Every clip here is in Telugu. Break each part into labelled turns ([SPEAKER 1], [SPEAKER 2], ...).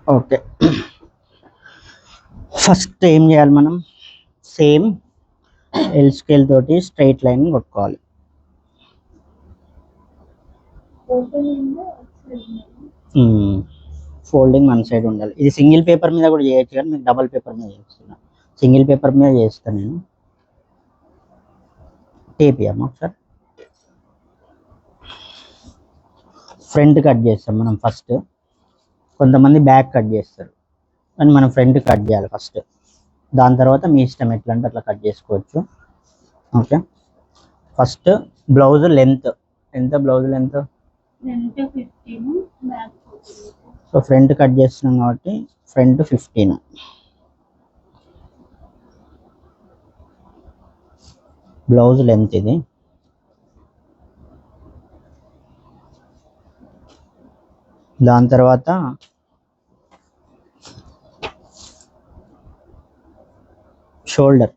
[SPEAKER 1] ఓకే, ఫస్ట్ ఏం చేయాలి మనం? సేమ్ ఎల్ స్కేల్ తోటి స్ట్రైట్ లైన్ కొట్టుకోవాలి. ఫోల్డింగ్ వన్ సైడ్ ఉండాలి. ఇది సింగిల్ పేపర్ మీద కూడా చేయొచ్చు, కానీ మీకు డబల్ పేపర్ మీద చేస్తున్నా. సింగిల్ పేపర్ మీద చేస్తాను నేను. టేప్ ఇవ్వమ్మా ఒకసారి. ఫ్రంట్ కట్ చేస్తాం మనం ఫస్ట్. కొంతమంది బ్యాక్ కట్ చేస్తారు, కానీ మనం ఫ్రంట్ కట్ చేయాలి ఫస్ట్. దాని తర్వాత మీ ఇష్టం ఎట్లా అంటే అట్లా కట్ చేసుకోవచ్చు. ఓకే, ఫస్ట్ బ్లౌజ్ లెంత్ ఎంత? Blouse length so front cut చేస్తున్నాం కాబట్టి ఫ్రంట్ 15. బ్లౌజ్ లెంత్ ఇది. దాని తర్వాత షోల్డర్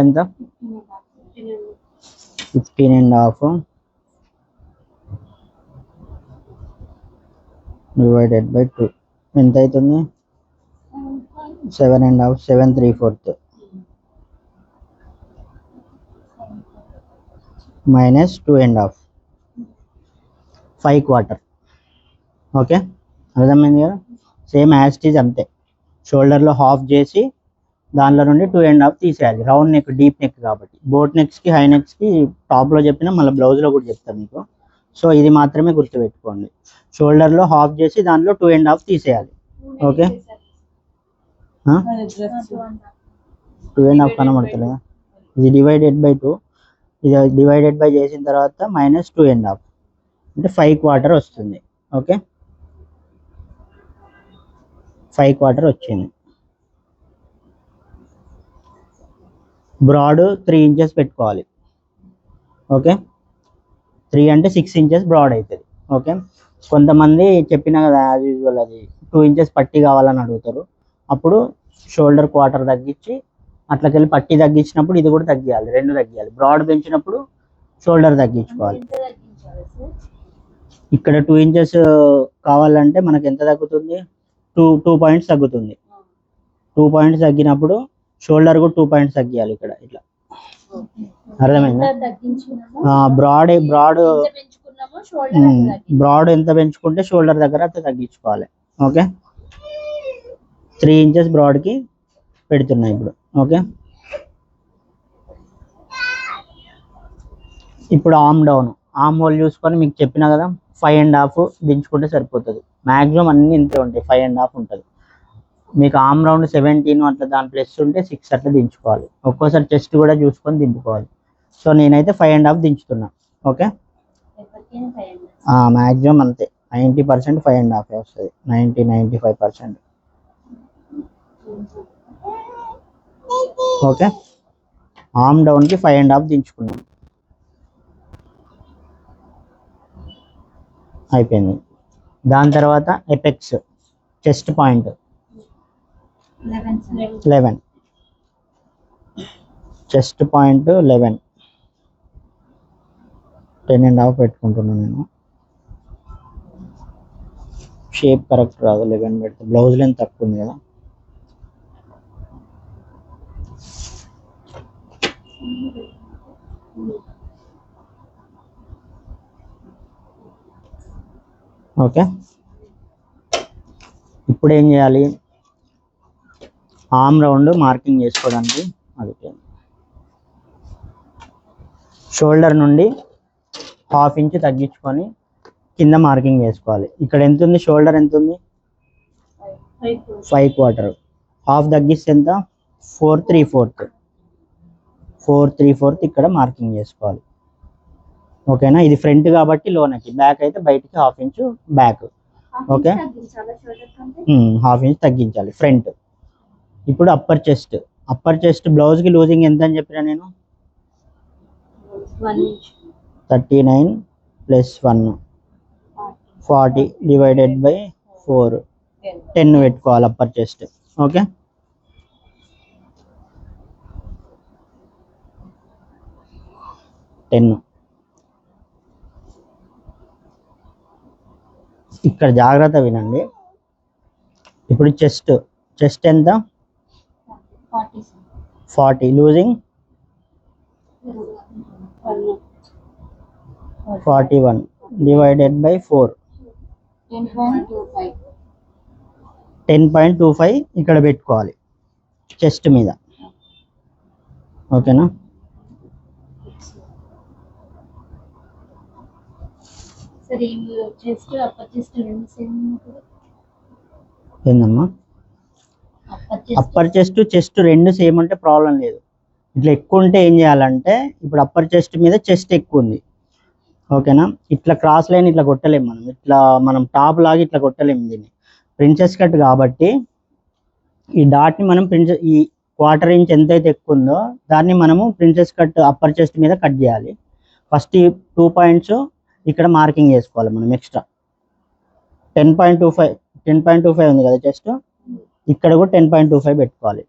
[SPEAKER 1] ఎంత? 15.5 డివైడెడ్ బై 2 ఎంత అవుతుంది? 7.5, 7 3/4 మైనస్ 2.5, 5/4. ఓకే, అర్థమైంది కదా? సేమ్ యాస్టీజ్ అంతే. షోల్డర్లో హాఫ్ చేసి దానిలో నుండి 2.5 తీసేయాలి. రౌండ్ నెక్, డీప్ నెక్ కాబట్టి. బోట్ నెక్స్కి, హై నెక్స్కి టాప్లో చెప్పిన మళ్ళీ బ్లౌజ్లో కూడా చెప్తాను మీకు. సో ఇది మాత్రమే గుర్తుపెట్టుకోండి. షోల్డర్లో హాఫ్ చేసి దానిలో 2.5 తీసేయాలి. ఓకే, 2.5 కనబడుతుందా? ఇది డివైడెడ్ బై 2, ఇది డివైడెడ్ బై చేసిన తర్వాత మైనస్ 2.5 అంటే 5/4 వస్తుంది. ఓకే, 5/4 వచ్చింది. బ్రాడ్ 3 ఇంచెస్ పెట్టుకోవాలి. ఓకే, 3 అంటే 6 ఇంచెస్ బ్రాడ్ అవుతుంది. ఓకే, కొంతమంది చెప్పినా కదా యాజ్ యూజువల్ అది 2 ఇంచెస్ పట్టి కావాలని అడుగుతారు. అప్పుడు షోల్డర్ క్వార్టర్ తగ్గించి అట్లకెళ్ళి పట్టి తగ్గించినప్పుడు ఇది కూడా తగ్గియాలి, 2 తగ్గియాలి. బ్రాడ్ పెంచినప్పుడు షోల్డర్ తగ్గించుకోవాలి. ఇక్కడ 2 ఇంచెస్ కావాలంటే మనకి ఎంత తగ్గుతుంది? 2 పాయింట్స్ తగ్గుతుంది. 2 పాయింట్స్ తగ్గినప్పుడు షోల్డర్ కూడా 2 పాయింట్స్ తగ్గియాలి ఇక్కడ. ఇట్లా అర్థమైందా? బ్రాడ్ ఎంత పెంచుకుంటే షోల్డర్ దగ్గర అంత తగ్గించుకోవాలి. ఓకే, 3 ఇంచెస్ బ్రాడ్కి పెడుతున్నాయి ఇప్పుడు. ఓకే, ఇప్పుడు ఆర్మ్ డౌన్, ఆర్మ్ హోల్ చూసుకొని మీకు చెప్పినా కదా 5.5 దించుకుంటే సరిపోతుంది. మ్యాక్సిమం అన్ని ఇంతే ఉంటాయి, 5.5 ఉంటుంది. మీకు ఆర్మ్ రౌండ్ 17 అట్లా దాని ప్లస్ ఉంటే 6 అట్లా దించుకోవాలి. ఒక్కోసారి చెస్ట్ కూడా చూసుకొని దింపుకోవాలి. సో నేనైతే 5.5 దించుతున్నా. ఓకే, మ్యాక్సిమం అంతే, 90% 5.5 వస్తుంది, 95%. ఓకే, ఆర్మ్ డౌన్కి 5.5 దించుకున్నాం, అయిపోయింది. దాని తర్వాత apex chest point 11, chest point 11, 10.5 పెట్టుకుంటున్నాను నేను. షేప్ కరెక్ట్ రాదు 11 పెడితే, బ్లౌజ్ లెంత్ తక్కువ ఉంది కదా. ఓకే, ఇప్పుడు ఏం చేయాలి? ఆర్మ్ రౌండ్ మార్కింగ్ చేసుకోవడానికి అది షోల్డర్ నుండి 1/2 ఇంచ్ తగ్గించుకొని కింద మార్కింగ్ చేసుకోవాలి. ఇక్కడ ఎంత ఉంది? షోల్డర్ ఎంత ఉంది? 5/4. హాఫ్ తగ్గిస్తే ఎంత? 4 3/4 ఇక్కడ మార్కింగ్ చేసుకోవాలి. ఓకేనా? ఇది ఫ్రంట్ కాబట్టి లోనకి, బ్యాక్ అయితే బయటికి 1/2 ఇంచ్ బ్యాక్. ఓకే, 1/2 ఇంచ్ తగ్గించాలి ఫ్రంట్. ఇప్పుడు అప్పర్ చెస్ట్ బ్లౌజ్కి లూజింగ్ ఎంత అని చెప్పినా నేను? 39 ప్లస్ 1 40 డివైడెడ్ బై 4, 10 పెట్టుకోవాలి అప్పర్ చెస్ట్. ఓకే, ఇక్కడ జాగ్రత్త వినండి. ఇప్పుడు చెస్ట్ ఎంత? 40. లూజింగ్ 41 డివైడెడ్ బై 4 10.25 ఇక్కడ పెట్టుకోవాలి చెస్ట్ మీద. ఓకేనా? ఏందమ్మా? అప్పర్ చెస్ట్ రెండు సేమ్ ఉంటే ప్రాబ్లం లేదు. ఇట్లా ఎక్కువ ఉంటే ఏం చేయాలంటే, ఇప్పుడు అప్పర్ చెస్ట్ మీద చెస్ట్ ఎక్కువ ఉంది, ఓకేనా, ఇట్లా క్రాస్ లైన్ ఇట్లా కొట్టలేము మనం, ఇట్లా మనం టాప్ లాగా ఇట్లా కొట్టలేము దీన్ని. ప్రిన్సెస్ కట్ కాబట్టి ఈ డాట్ని మనం ఈ 1/4 ఇంచ్ ఎంతైతే ఎక్కువ ఉందో దాన్ని మనము ప్రిన్సెస్ కట్ అప్పర్ చెస్ట్ మీద కట్ చేయాలి. ఫస్ట్ ఈ 2 పాయింట్స్ ఇక్కడ మార్కింగ్ చేసుకోవాలి మనం ఎక్స్ట్రా. 10.25 ఉంది కదా చెస్ట్, ఇక్కడ కూడా 10.25 పెట్టుకోవాలి.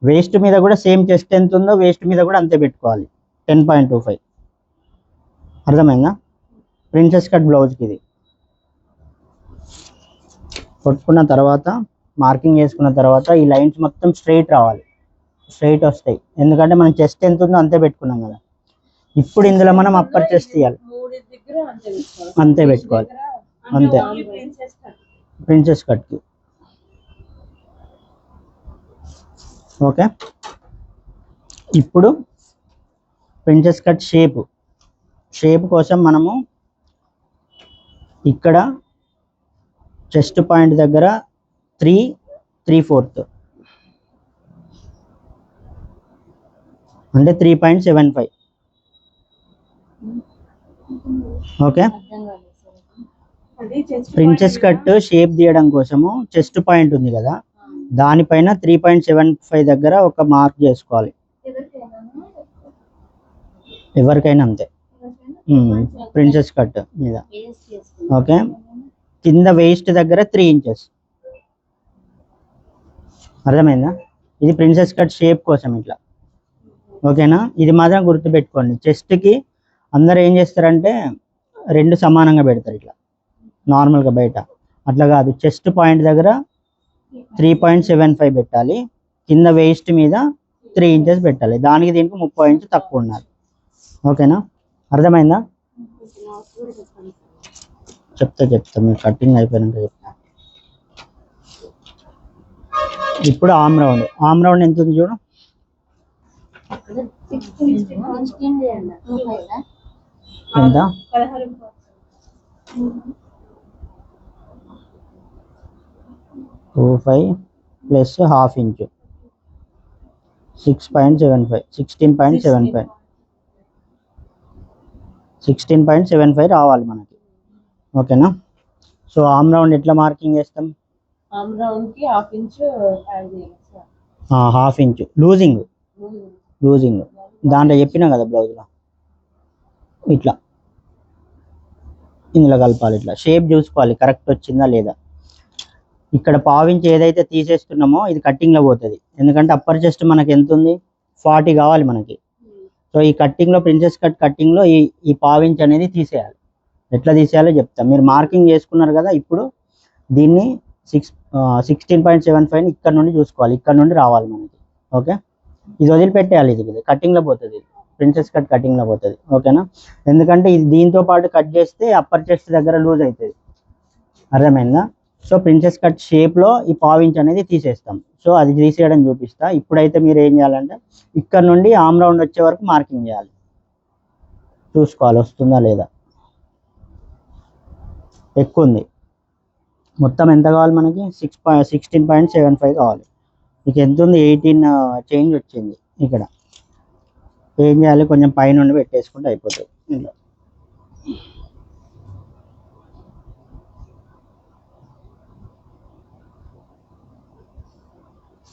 [SPEAKER 1] వేస్ట్ మీద కూడా సేమ్ చెస్ట్ ఎంత ఉందో వేస్ట్ మీద కూడా అంతే పెట్టుకోవాలి, 10.25. అర్థమైందా? ప్రిన్సెస్ కట్ బ్లౌజ్కి ఇది కొట్టుకున్న తర్వాత, మార్కింగ్ చేసుకున్న తర్వాత ఈ లైన్స్ మొత్తం స్ట్రైట్ రావాలి, స్ట్రైట్ వస్తాయి. ఎందుకంటే మనం చెస్ట్ ఎంత ఉందో అంతే పెట్టుకున్నాం కదా. ఇప్పుడు ఇందులో మనం అప్పర్ చెస్ట్ తీయాలి, అంతే పెట్టుకోవాలి, అంతే ప్రిన్సెస్ కట్కి. ఓకే, ఇప్పుడు ప్రిన్సెస్ కట్ షేప్ కోసం మనము ఇక్కడ చెస్ట్ పాయింట్ దగ్గర 3/4 అంటే 3.75. ఓకే, ప్రిన్సెస్ కట్ షేప్ తీయడం కోసము చెస్ట్ పాయింట్ ఉంది కదా, దానిపైన 3.75 దగ్గర ఒక మార్క్ చేసుకోవాలి. ఎవరికైనా అంతే, ప్రిన్సెస్ కట్ మీద. ఓకే, కింద వేస్ట్ దగ్గర 3 ఇంచెస్. అర్థమైందా? ఇది ప్రిన్సెస్ కట్ షేప్ కోసం ఇట్లా. ఓకేనా? ఇది మాత్రం గుర్తుపెట్టుకోండి. చెస్ట్కి అందరు ఏం చేస్తారంటే రెండు సమానంగా పెడతారు ఇట్లా నార్మల్గా బయట, అట్లా కాదు. చెస్ట్ పాయింట్ దగ్గర 3.75 పెట్టాలి, కింద వేస్ట్ మీద 3 ఇంచెస్ పెట్టాలి. దానికి దీనికి 30 ఇంచు తక్కువ ఉండాలి. ఓకేనా? అర్థమైందా? చెప్తా మీరు కటింగ్ అయిపోయినాక చెప్తా. ఇప్పుడు ఆమ్ రౌండ్ ఎంత ఉంది చూడు. ఎంత? 25 ప్లస్ ½ ఇంచు 6.75 16.75 రావాలి మనకి. ఓకేనా? సో ఆమ్ రౌండ్ ఎట్లా మార్కింగ్ చేస్తాం? ½ ఇంచు లూజింగ్ దాంట్లో చెప్పినా కదా బ్లౌజ్లో, ఇట్లా ఇందులో కలపాలి. ఇట్లా షేప్ చూసుకోవాలి కరెక్ట్ వచ్చిందా లేదా. ఇక్కడ పావించి ఏదైతే తీసేస్తున్నామో ఇది కట్టింగ్లో పోతుంది, ఎందుకంటే అప్పర్ చెస్ట్ మనకి ఎంత ఉంది, 40 కావాలి మనకి. సో ఈ కట్టింగ్లో, ప్రిన్సెస్ కట్ కట్టింగ్లో ఈ పావించి అనేది తీసేయాలి. ఎట్లా తీసేయాలో చెప్తాం. మీరు మార్కింగ్ చేసుకున్నారు కదా, ఇప్పుడు దీన్ని 16.75 ఇక్కడ నుండి చూసుకోవాలి, ఇక్కడ నుండి రావాలి మనకి. ఓకే, ఇది వదిలిపెట్టేయాలి, ఇది కటింగ్లో పోతుంది, ప్రిన్సెస్ కట్ కటింగ్లో పోతుంది. ఓకేనా? ఎందుకంటే ఇది దీంతో పాటు కట్ చేస్తే అప్పర్ చెస్ట్ దగ్గర లూజ్ అవుతుంది. అర్థమైందా? సో ప్రిన్సెస్ కట్ షేప్లో ఈ పావించ్ అనేది తీసేస్తాం. సో అది తీసేయడం చూపిస్తా. ఇప్పుడైతే మీరు ఏం చేయాలంటే ఇక్కడ నుండి ఆమ్ రౌండ్ వచ్చే వరకు మార్కింగ్ చేయాలి, చూసుకోవాలి వస్తుందా లేదా. ఎక్కువ ఉంది, మొత్తం ఎంత కావాలి మనకి? 16.75 కావాలి. ఇక ఎంత ఉంది? 18 చేంజ్ వచ్చింది. ఇక్కడ ఏం చేయాలి, కొంచెం పైనుండి పెట్టేసుకుంటే అయిపోతుంది ఇంట్లో.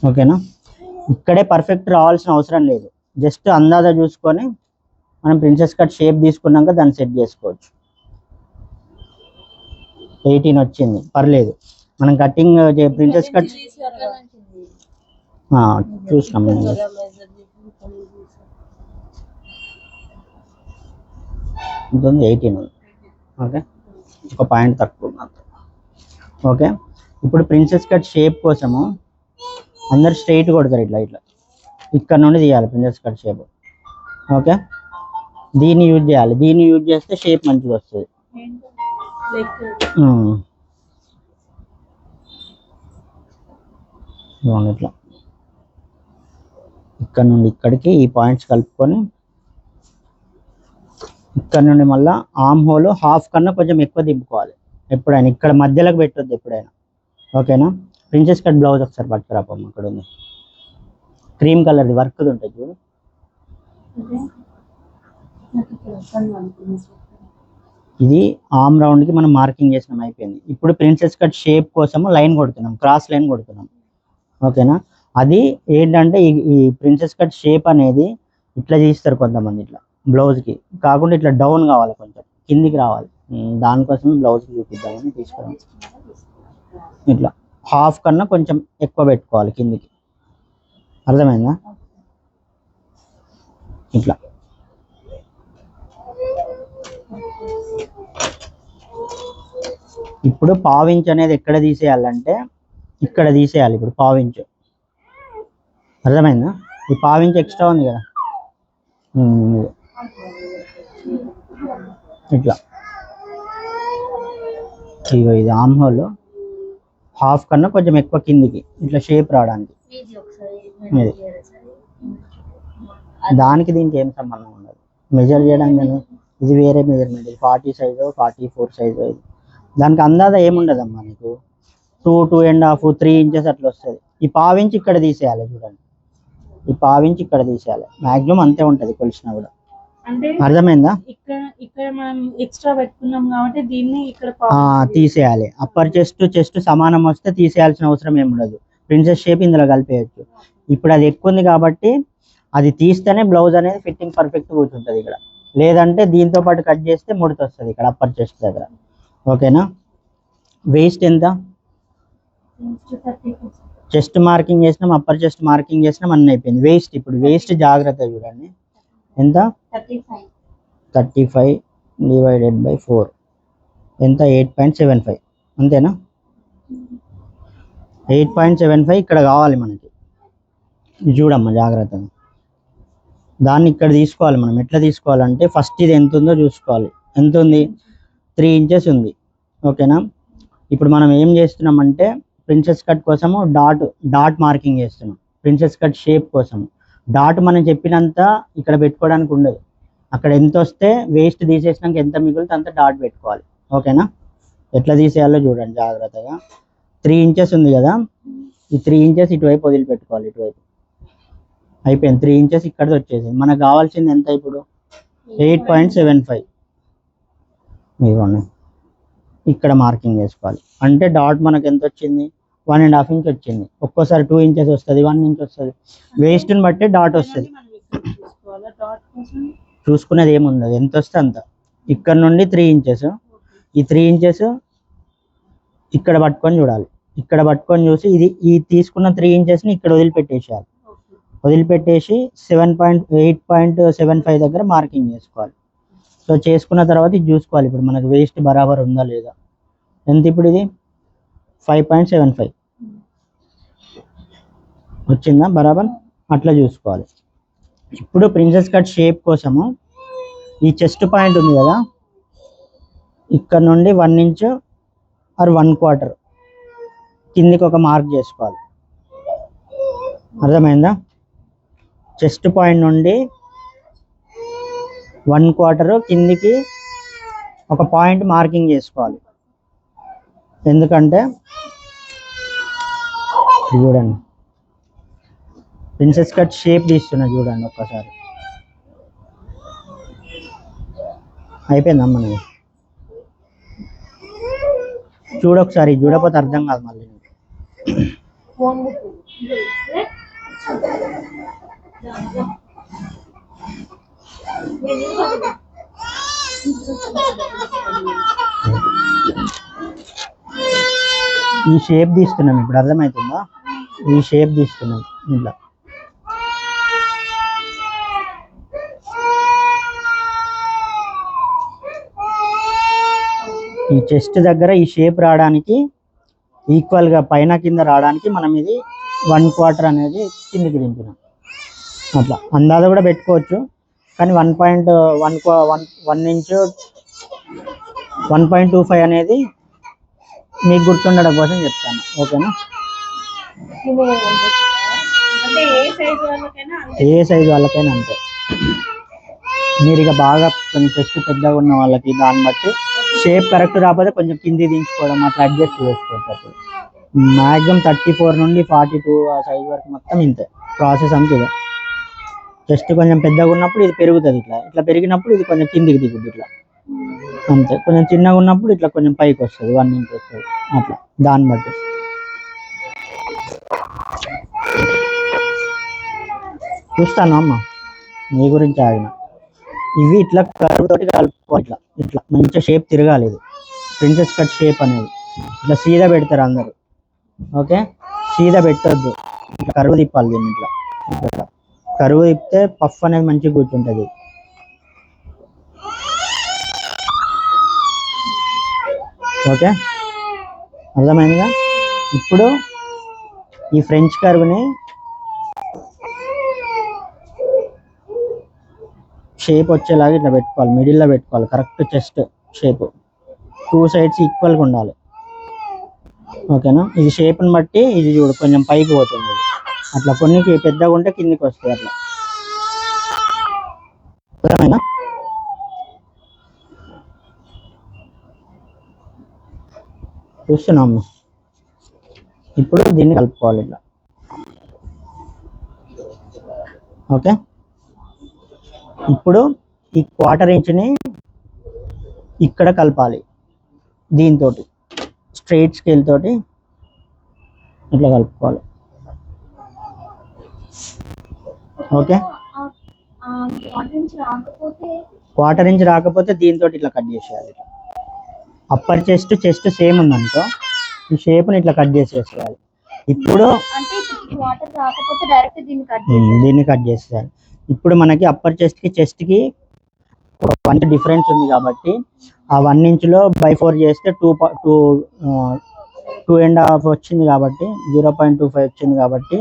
[SPEAKER 1] ఓకేనా? ఇక్కడే పర్ఫెక్ట్ రావాల్సిన అవసరం లేదు, జస్ట్ అందాజా చూసుకొని మనం ప్రిన్సెస్ కట్ షేప్ తీసుకున్నాక దాన్ని సెట్ చేసుకోవచ్చు. 18 వచ్చింది, పర్లేదు. మనం కటింగ్ ప్రిన్సెస్ కట్ చూసినాం, 18 ఉంది. ఓకే, ఒక పాయింట్ తక్కువ. ఓకే. ఇప్పుడు ప్రిన్సెస్ కట్ షేప్ కోసము అందరు స్ట్రైట్ కొడతారు, ఇట్లా ఇట్లా ఇక్కడ నుండి తీయాలి ప్రిన్సెస్ కట్ షేప్. ఓకే, దీన్ని యూజ్ చేయాలి, దీన్ని యూజ్ చేస్తే షేప్ మంచిగా వస్తుంది. ఇట్లా ఇక్కడ నుండి ఇక్కడికి ఈ పాయింట్స్ కలుపుకొని ఇక్కడ నుండి మళ్ళీ ఆర్మ్ హోల్ హాఫ్ కన్నా కొంచెం ఎక్కువ దింపుకోవాలి ఎప్పుడైనా, ఇక్కడ మధ్యలోకి పెట్టొద్దు ఎప్పుడైనా. ఓకేనా. ప్రిన్సెస్ కట్ బ్లౌజ్ ఒకసారి పట్టుకురాపమ్మ, అక్కడ ఉంది క్రీమ్ కలర్ది వర్క్ ఉంటుంది చూడు. ఇది ఆర్మ్ రౌండ్కి మనం మార్కింగ్ చేసినాం, అయిపోయింది. ఇప్పుడు ప్రిన్సెస్ కట్ షేప్ కోసం లైన్ కొడుతున్నాం, క్రాస్ లైన్ కొడుతున్నాం. ఓకేనా. అది ఏంటంటే ఈ ప్రిన్సెస్ కట్ షేప్ అనేది ఇట్లా తీస్తారు కొంతమంది, ఇట్లా బ్లౌజ్కి కాకుండా ఇట్లా డౌన్ కావాలి, కొంచెం కిందికి రావాలి. దానికోసం బ్లౌజ్కి చూపిద్దామని తీసుకురాం. ఇట్లా హాఫ్ కన్నా కొంచెం ఎక్కువ పెట్టుకోవాలి కిందికి, అర్థమైందా? ఇట్లా ఇప్పుడు పావించ్ అనేది ఎక్కడ తీసేయాలంటే ఇక్కడ తీసేయాలి. ఇప్పుడు పావించ్, అర్థమైందా? ఈ పావించ్ ఎక్స్ట్రా ఉంది కదా, ఇట్లా ఇగో ఇది ఆర్మ్ హోల్ హాఫ్ కన్నా కొంచెం ఎక్కువ కిందికి ఇట్లా షేప్ రావడానికి. దానికి దీనికి ఏం సంబంధం ఉండదు, మెజర్ చేయడానికి. ఇది వేరే మెజర్మెంట్, ఇది 40 సైజు 44 సైజు, ఇది దానికి అందాజ ఏముండదమ్మా నీకు. 2.5 3 ఇంచెస్ అట్లా వస్తుంది. ఈ పావించి ఇక్కడ తీసేయాలి, చూడండి ఈ పావించి ఇక్కడ తీసేయాలి, మాక్సిమం అంతే ఉంటుంది కొలిసినా కూడా. అర్థమైందా?
[SPEAKER 2] ఇక్కడ మనం ఎక్స్ట్రా పెట్టుకున్నాం కాబట్టి దీన్ని ఇక్కడ
[SPEAKER 1] తీసేయాలి. అప్పర్ చెస్ట్ సమానం వస్తే తీసేయాల్సిన అవసరం ఏముండదు, ప్రిన్సెస్ షేప్ ఇందులో కలిపేయచ్చు. ఇప్పుడు అది ఎక్కువ ఉంది కాబట్టి అది తీస్తేనే బ్లౌజ్ అనేది ఫిట్టింగ్ పర్ఫెక్ట్ కూర్చుంటుంది ఇక్కడ, లేదంటే దీంతో పాటు కట్ చేస్తే ముడత వస్తుంది ఇక్కడ అప్పర్ చెస్ట్ దగ్గర. ఓకేనా. వేస్ట్ ఎంత? చెస్ట్ మార్కింగ్ చేసినాం, అప్పర్ చెస్ట్ మార్కింగ్ చేసినాం, అన్నీ అయిపోయింది. వేస్ట్, ఇప్పుడు వేస్ట్ జాగ్రత్త చూడండి ఎంత. 35 డివైడెడ్ బై 4 ఎంత? 8.75, అంతేనా? 8.75 ఇక్కడ కావాలి మనకి. చూడమ్మా జాగ్రత్తగా, దాన్ని ఇక్కడ తీసుకోవాలి మనం. ఎట్లా తీసుకోవాలంటే ఫస్ట్ ఇది ఎంత ఉందో చూసుకోవాలి. ఎంత ఉంది? 3 ఇంచెస్ ఉంది. ఓకేనా. ఇప్పుడు మనం ఏం చేస్తున్నామంటే ప్రిన్సెస్ కట్ కోసము డాట్ మార్కింగ్ చేస్తున్నాం. ప్రిన్సెస్ కట్ షేప్ కోసం డాట్ మనం చెప్పినంత ఇక్కడ పెట్టుకోవడానికి ఉండదు, అక్కడ ఎంత వస్తే వేస్ట్ తీసేసినాక ఎంత మిగులుతే అంత డాట్ పెట్టుకోవాలి. ఓకేనా. ఎట్లా తీసేయాలో చూడండి జాగ్రత్తగా. 3 ఇంచెస్ ఉంది కదా, ఈ 3 ఇంచెస్ ఇటువైపు వదిలిపెట్టుకోవాలి, ఇటువైపు. అయిపోయింది, 3 ఇంచెస్ ఇక్కడికి వచ్చేసింది. మనకు కావాల్సింది ఎంత ఇప్పుడు? 8.75. ఇదిగోండి ఇక్కడ మార్కింగ్ చేసుకోవాలి. అంటే డాట్ మనకు ఎంత వచ్చింది? 1.5 ఇంచ్ వచ్చింది. ఒక్కోసారి 2 ఇంచెస్ వస్తుంది, 1 ఇంచ్ వస్తుంది, వేస్ట్ని బట్టి డాట్ వస్తుంది. చూసుకునేది ఏముండదు, ఎంత వస్తే అంత. ఇక్కడ నుండి 3 ఇంచెస్, ఈ 3 ఇంచెస్ ఇక్కడ పట్టుకొని చూడాలి, ఇక్కడ పట్టుకొని చూసి ఈ తీసుకున్న 3 ఇంచెస్ని ఇక్కడ వదిలిపెట్టేసేయాలి. వదిలిపెట్టేసి 8.75 దగ్గర మార్కింగ్ చేసుకోవాలి. సో చేసుకున్న తర్వాత ఇది చూసుకోవాలి, ఇప్పుడు మనకు వేస్ట్ బరాబర్ ఉందా లేదా. ఎంత ఇప్పుడు? ఇది 5.75 వచ్చిందా బరాబర్? అట్లా చూసుకోవాలి. ఇప్పుడు ప్రిన్సెస్ కట్ షేప్ కోసము ఈ చెస్ట్ పాయింట్ ఉంది కదా, ఇక్కడ నుండి 1 ఇంచ్ ఆర్ 1/4 కిందికి ఒక మార్క్ చేసుకోవాలి. అర్థమైందా? చెస్ట్ పాయింట్ నుండి 1/4 కిందికి ఒక పాయింట్ మార్కింగ్ చేసుకోవాలి. ఎందుకంటే చూడండి ప్రిన్సెస్ కట్ షేప్ తీస్తున్నా, చూడండి ఒక్కసారి. అయిపోయిందమ్మా, మనది చూడొకసారి, చూడకపోతే అర్థం కాదు మళ్ళీ. ఈ షేప్ తీస్తున్నాం ఇప్పుడు, అర్థమవుతుందా? ఈ షేప్ తీస్తున్నాం ఇట్లా. ఈ చెస్ట్ దగ్గర ఈ షేప్ రావడానికి ఈక్వల్గా పైన కింద రావడానికి మనం ఇది 1/4 అనేది కిందికి దింపినాం. అట్లా అందాజ కూడా పెట్టుకోవచ్చు, కానీ 1 ఇంచు 1.25 అనేది మీకు గుర్తుండడం కోసం చెప్తాను. ఓకేనా?
[SPEAKER 2] అంటే ఏ సైజ్ వాళ్ళకైనా
[SPEAKER 1] అంతే. మీరు ఇక బాగా కొంచెం చెస్ట్ పెద్దగా ఉన్న వాళ్ళకి దాన్ని బట్టి షేప్ కరెక్ట్ రాకపోతే కొంచెం కింది దించుకోవడం అట్లా అడ్జస్ట్ చేసుకోవచ్చు. అప్పుడు మ్యాక్సిమం 34 నుండి 42 ఆ సైజ్ వరకు మొత్తం ఇంతే ప్రాసెస్ అంతే. చెస్ట్ కొంచెం పెద్దగా ఉన్నప్పుడు ఇది పెరుగుతుంది, ఇట్లా ఇట్లా పెరిగినప్పుడు ఇది కొంచెం కిందికి దిగుద్ది ఇట్లా, అంతే. కొంచెం చిన్నగా ఉన్నప్పుడు ఇట్లా కొంచెం పైకి వస్తుంది, 1 ఇంచ్ వస్తుంది అట్లా, దాన్ని బట్టి. చూస్తాను అమ్మ, నీ గురించి ఆగిన. ఇవి ఇట్లా కరువుతోటి కలుపుకోవాలి, ఇట్లా ఇట్లా మంచిగా షేప్ తిరగాలి. ఇది ప్రిన్సెస్ కట్ షేప్ అనేది ఇట్లా సీదా పెడతారు అందరు. ఓకే, సీదా పెట్టొద్దు, ఇట్లా కరువు తిప్పాలి దీన్ని. ఇట్లా కరువు తిప్పితే పఫ్ అనేది మంచిగా కూర్చుంటుంది. ఓకే, అర్థమైందిగా? ఇప్పుడు ఈ ఫ్రెంచ్ కర్వ్ని షేప్ వచ్చేలాగా ఇట్లా పెట్టుకోవాలి, మిడిల్లో పెట్టుకోవాలి. కరెక్ట్ చెస్ట్ షేప్ 2 సైడ్స్ ఈక్వల్గా ఉండాలి. ఓకేనా? ఇది షేప్ని బట్టి ఇది చూడు కొంచెం పైకి పోతుంది, అట్లా కొన్ని పెద్దగా ఉంటే కిందికి వస్తాయి అట్లా. అర్థమైనా? చూస్తున్నాము. ఇప్పుడు దీన్ని కలుపుకోవాలి ఇట్లా. ఓకే, ఇప్పుడు ఈ 1/4 ఇంచుని ఇక్కడ కలపాలి, దీంతో స్ట్రైట్ స్కేల్ తోటి ఇట్లా కలుపుకోవాలి. ఓకే, 1/4 ఇంచ్ రాకపోతే దీంతో ఇట్లా కట్ చేసేయాలి. అప్పర్ చెస్ట్ సేమ్ ఉందనుకో, ఈ షేప్ని ఇట్లా కట్ చేసేయాలి. ఇప్పుడు దీన్ని కట్ చేసేయాలి. ఇప్పుడు మనకి అప్పర్ చెస్ట్కి 1 ఇంచ్ డిఫరెన్స్ ఉంది కాబట్టి ఆ 1 ఇంచులో బై 4 చేస్తే 2.5 వచ్చింది కాబట్టి 0.25 వచ్చింది కాబట్టి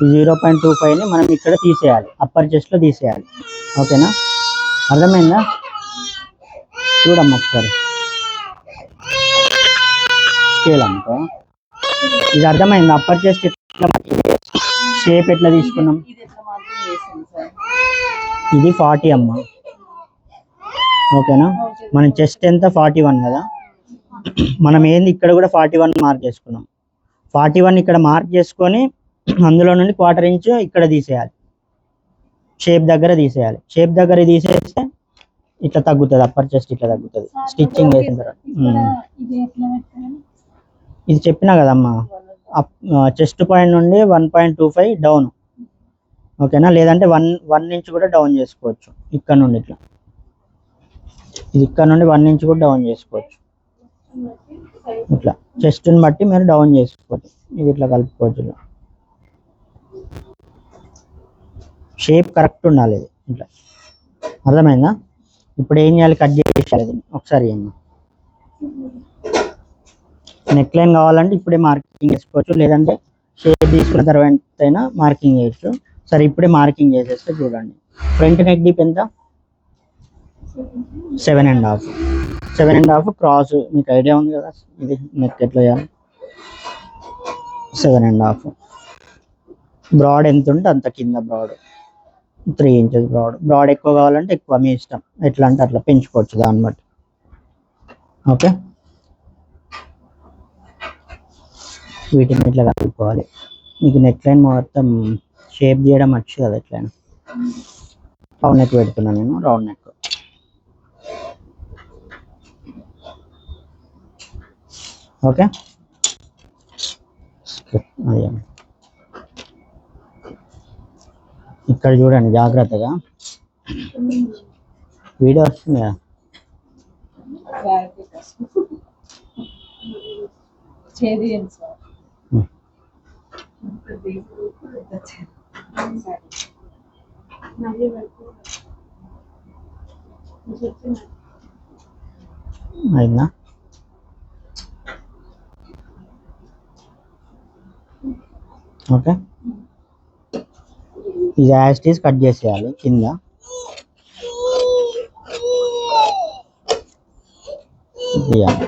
[SPEAKER 1] ఈ 0.25ని మనం ఇక్కడ తీసేయాలి, అప్పర్ చెస్ట్లో తీసేయాలి. ఓకేనా? అర్థమైందా? చూడమ్మా ఒకసారి స్కేల్ అనుకో, ఇది అర్థమైంది. అప్పర్ చెస్ట్ షేప్ ఎట్లా తీసుకున్నాం, ఇది 40 అమ్మ. ఓకేనా? మన చెస్ట్ ఎంత 41 కదా, మనం ఏంది ఇక్కడ కూడా 41 మార్క్ చేసుకున్నాం. 41 ఇక్కడ మార్క్ చేసుకొని అందులో నుండి 1/4 ఇంచు ఇక్కడ తీసేయాలి, షేప్ దగ్గర తీసేయాలి. షేప్ దగ్గర తీసేస్తే ఇట్లా తగ్గుతుంది, అప్పర్ చెస్ట్ ఇట్లా తగ్గుతుంది స్టిచ్చింగ్ వేసిన తర్వాత. ఇది చెప్పినా కదమ్మా, చెస్ట్ పాయింట్ నుండి 1.25 డౌన్. ఓకేనా? లేదంటే 1 ఇంచ్ కూడా డౌన్ చేసుకోవచ్చు. ఇక్కడ నుండి ఇట్లా, ఇది ఇక్కడ నుండి 1 ఇంచ్ కూడా డౌన్ చేసుకోవచ్చు. ఇట్లా చెస్ట్ని బట్టి మీరు డౌన్ చేసుకోవచ్చు. ఇది ఇట్లా కలుపుకోవచ్చు. ఇట్లా షేప్ కరెక్ట్ ఉండాలి, ఇది ఇట్లా. అర్థమైందా? ఇప్పుడు ఏం చేయాలి, కట్ చేసేయాలి దీన్ని. ఒకసారి ఏమన్నా నెక్ లైన్ కావాలంటే ఇప్పుడే మార్కింగ్ చేసుకోవచ్చు, లేదంటే షేప్ తీసుకున్న తర్వాత అయినా మార్కింగ్ చేయొచ్చు. సరే, ఇప్పుడే మార్కింగ్ చేసేస్తే చూడండి. ఫ్రంట్ నెక్ డీప్ ఎంత? 7.5. 7.5 క్రాస్ మీకు ఐడియా ఉంది కదా, ఇది నెక్ ఎట్లా చేయాలి. 7.5 బ్రాడ్ ఎంత ఉంటే అంత కింద బ్రాడ్ 3 ఇంచెస్ బ్రాడ్ ఎక్కువ కావాలంటే ఎక్కువ, మీ ఇష్టం. ఎట్లా అంటే అట్లా పెంచుకోవచ్చు దాన్ని బట్టి. ఓకే, వీటిని ఇట్లా కలుపుకోవాలి. మీకు నెక్ లైన్ మొత్తం షేప్ చేయడం వచ్చు కదా ఎట్లయినా. రౌండ్ నెక్ పెడుతున్నాను నేను, రౌండ్ నెక్. ఓకే, అదే ఇక్కడ చూడండి జాగ్రత్తగా, వీడియో వస్తుంది కదా. అయిందా? ఓకే, ఇది యాజ్ ఇట్ ఈస్ కట్ చేసేయాలి కింద. తీయాలి.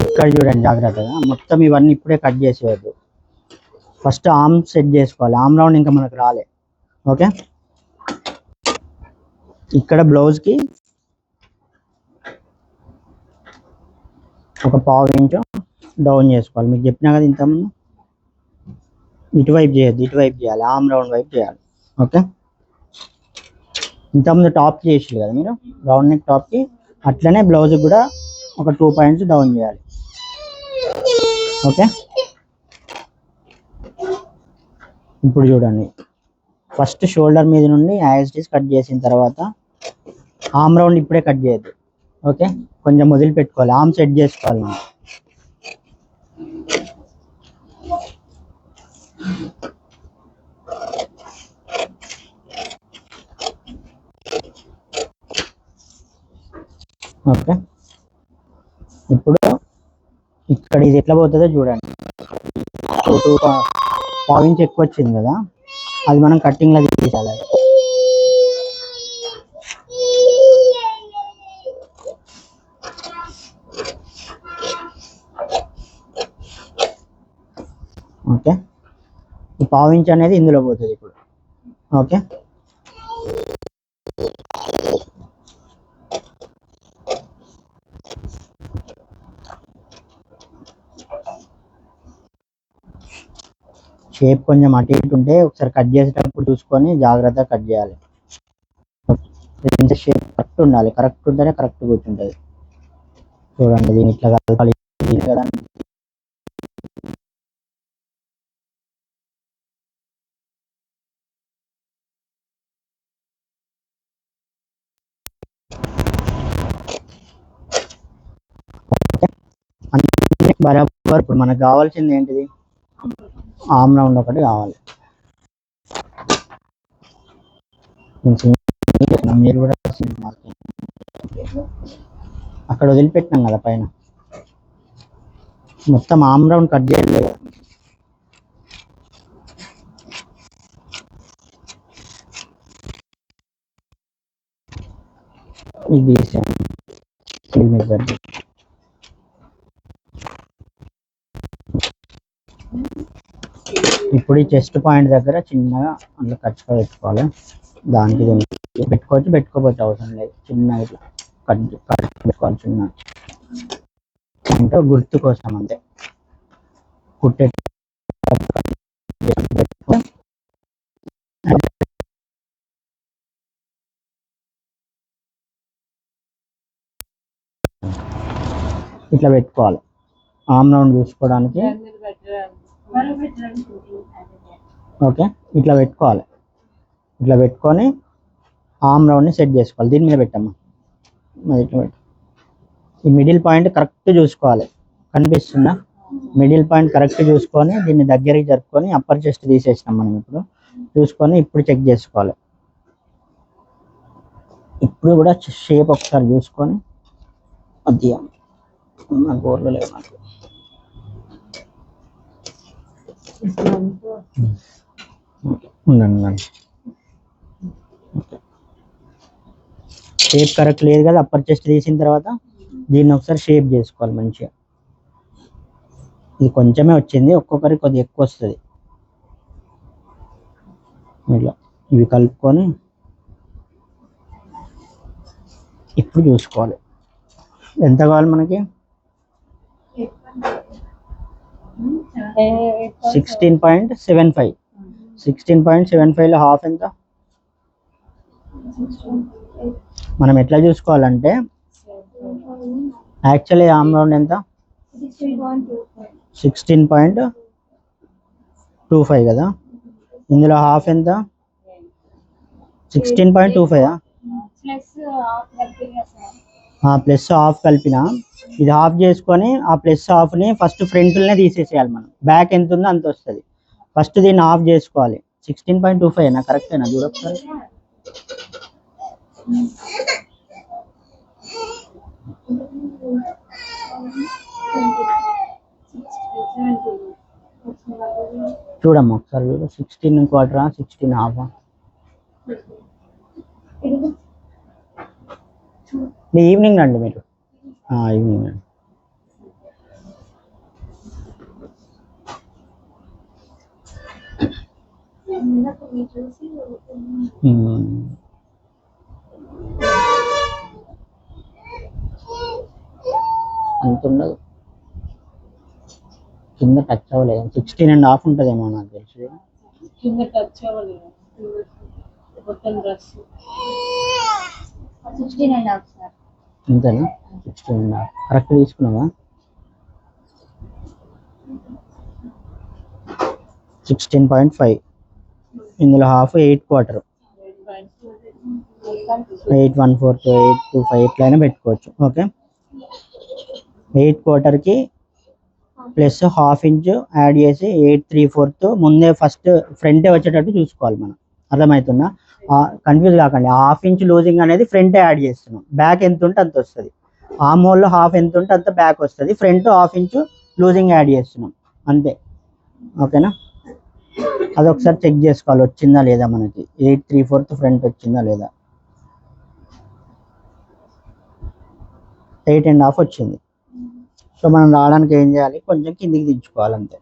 [SPEAKER 1] ఇక్కడ చూడండి జాగ్రత్తగా, మొత్తం ఇవన్నీ ఇప్పుడే కట్ చేసేయద్దు. ఫస్ట్ ఆర్మ్ సెట్ చేసుకోవాలి. ఆర్మ్ రౌండ్ ఇంకా మనకు రాలే. ఓకే, ఇక్కడ బ్లౌజ్కి ఒక పావు ఇంచు డౌన్ చేసుకోవాలి. మీకు చెప్పినా కదా ఇంతకుముందు, ఇటువైపు చేయొద్దు, ఇటువైపు చేయాలి, ఆర్మ్ రౌండ్ వైపు చేయాలి. ఓకే, ఇంతకుముందు టాప్ చేసి కదా మీరు, రౌండ్ నెక్ టాప్కి అట్లనే బ్లౌజ్కి కూడా ఒక 2 పాయింట్స్ డౌన్ చేయాలి. ఓకే, ఇప్పుడు చూడండి, ఫస్ట్ షోల్డర్ మీద నుండి యాజ్ ఇట్ ఈస్ కట్ చేసిన తర్వాత ఆర్మ్ రౌండ్ ఇప్పుడే కట్ చేయొద్దు. ఓకే, కొంచెం వదిలిపెట్టుకోవాలి, ఆర్మ్ సెట్ చేసుకోవాలి మనం. ఓకే, ఇప్పుడు ఇక్కడ ఇది ఎట్లా పోతుందో చూడండి. పావు ఇంచ్ ఎక్కువ వచ్చింది కదా, అది మనం కట్టింగ్లో తీసేయాలి. ఓకే, ఈ పావు ఇంచ్ అనేది ఇందులో పోతుంది ఇప్పుడు. ఓకే, షేప్ కొంచెం అటు ఇటు ఉంటే ఒకసారి కట్ చేసేటప్పుడు చూసుకొని జాగ్రత్తగా కట్ చేయాలి. షేప్ కరెక్ట్ ఉండాలి, కరెక్ట్ ఉంటేనే కరెక్ట్ కూర్చుంటుంది. చూడండి, దీన్ని ఇట్లా కలపాలి కదా. బరాబర్. ఇప్పుడు మనకు కావాల్సింది ఏంటిది, ఆర్మ్ రౌండ్ ఒకటి కావాలి. మీరు కూడా అక్కడ వదిలిపెట్టినాం కదా పైన, మొత్తం ఆర్మ్ రౌండ్ కట్ చేయలేదు. ఇది ఇప్పుడు ఈ చెస్ట్ పాయింట్ దగ్గర చిన్నగా అందులో ఖర్చుగా పెట్టుకోవాలి. దానికి పెట్టుకోవచ్చు, పెట్టుకోవచ్చు అవసరం లేదు. చిన్నగా ఇట్లా కట్ పెట్టుకోవాలి, చిన్న అంటే గుర్తు కోసం అంతే. కుట్టే ఇట్లా పెట్టుకోవాలి. ఆర్మ్ రౌండ్ చూసుకోవడానికి. ఓకే, ఇట్లా పెట్టుకోవాలి. ఇట్లా పెట్టుకొని ఆర్మ్ రౌండ్ని సెట్ చేసుకోవాలి. దీని మీద పెట్టమ్మా, ఇట్లా పెట్టు. ఈ మిడిల్ పాయింట్ కరెక్ట్ చూసుకోవాలి, కనిపిస్తుందా? మిడిల్ పాయింట్ కరెక్ట్ చూసుకొని దీన్ని దగ్గరికి జరుపుకొని అప్పర్ చెస్ట్ తీసేసినాం మనం. ఇప్పుడు చూసుకొని ఇప్పుడు చెక్ చేసుకోవాలి. ఇప్పుడు కూడా షేప్ ఒకసారి చూసుకొని అది నా గోర్లు లేవు నాకు. ఉండండి, షేప్ కరెక్ట్ లేదు కదా. అప్పర్ చెస్ట్ తీసిన తర్వాత దీన్ని ఒకసారి షేప్ చేసుకోవాలి మంచిగా. ఇది కొంచెమే వచ్చింది, ఒక్కొక్కరికి కొద్దిగా ఎక్కువ వస్తుంది. ఇట్లా ఇవి కలుపుకొని ఇప్పుడు చూసుకోవాలి ఎంత కావాలి మనకి. 16.75. 16.75లో హాఫ్ ఎంత? మనం ఎట్లా చూసుకోవాలంటే యాక్చువల్లీ ఆర్మ్ రౌండ్ ఎంత? 16.25 కదా. ఇందులో హాఫ్ ఎంత? 16.25. ప్లస్ హాఫ్ కలిపిన ఇది హాఫ్ చేసుకొని ఆ ప్లస్ హాఫ్ని ఫస్ట్ ఫ్రంట్లోనే తీసేసేయాలి. మనం బ్యాక్ ఎంత ఉందో అంత వస్తుంది. ఫస్ట్ దీన్ని హాఫ్ చేసుకోవాలి. 16.25 కరెక్టేనా? చూడొకసారి. చూడమ్మా ఒకసారి చూడు 16 1/4 16 1/2 ఈవినింగ్ రండి మీరు ఈవినింగ్ రండి. అంత ఉండదు, కింద టచ్ అవ్వలేదు. 16 1/2 ఉంటుందేమో నాకు తెలిసి.
[SPEAKER 2] కింద టచ్ అవ్వలేదు మొత్తం డ్రెస్ 16 1/2 సార్.
[SPEAKER 1] అంతేనా? 16 1/2 కరెక్ట్ తీసుకున్నావా? 16.5 ఇందులో హాఫ్ 8/4 8 1/4 8 2/5 ఇట్లయినా పెట్టుకోవచ్చు. ఓకే, 8/4కి ప్లస్ ½ ఇంచ్ యాడ్ చేసి 8 3/4 ముందే ఫస్ట్ ఫ్రంటే వచ్చేటట్టు చూసుకోవాలి మనం. అర్థమవుతుందా? కన్ఫ్యూజ్ కాకండి. ½ ఇంచ్ లూజింగ్ అనేది ఫ్రంటే యాడ్ చేస్తున్నాం. బ్యాక్ ఎంత ఉంటే అంత వస్తుంది. ఆర్మ్ హోల్లో ½ ఎంత ఉంటే అంత బ్యాక్ వస్తుంది. ఫ్రంట్ ½ ఇంచ్ లూజింగ్ యాడ్ చేస్తున్నాం అంతే. ఓకేనా? అది ఒకసారి చెక్ చేసుకోవాలి వచ్చిందా లేదా మనకి. 8 3/4 ఫ్రంట్ వచ్చిందా లేదా. 8 1/2 వచ్చింది. సో మనం రావడానికి ఏం చేయాలి, కొంచెం కిందికి దించుకోవాలి అంతే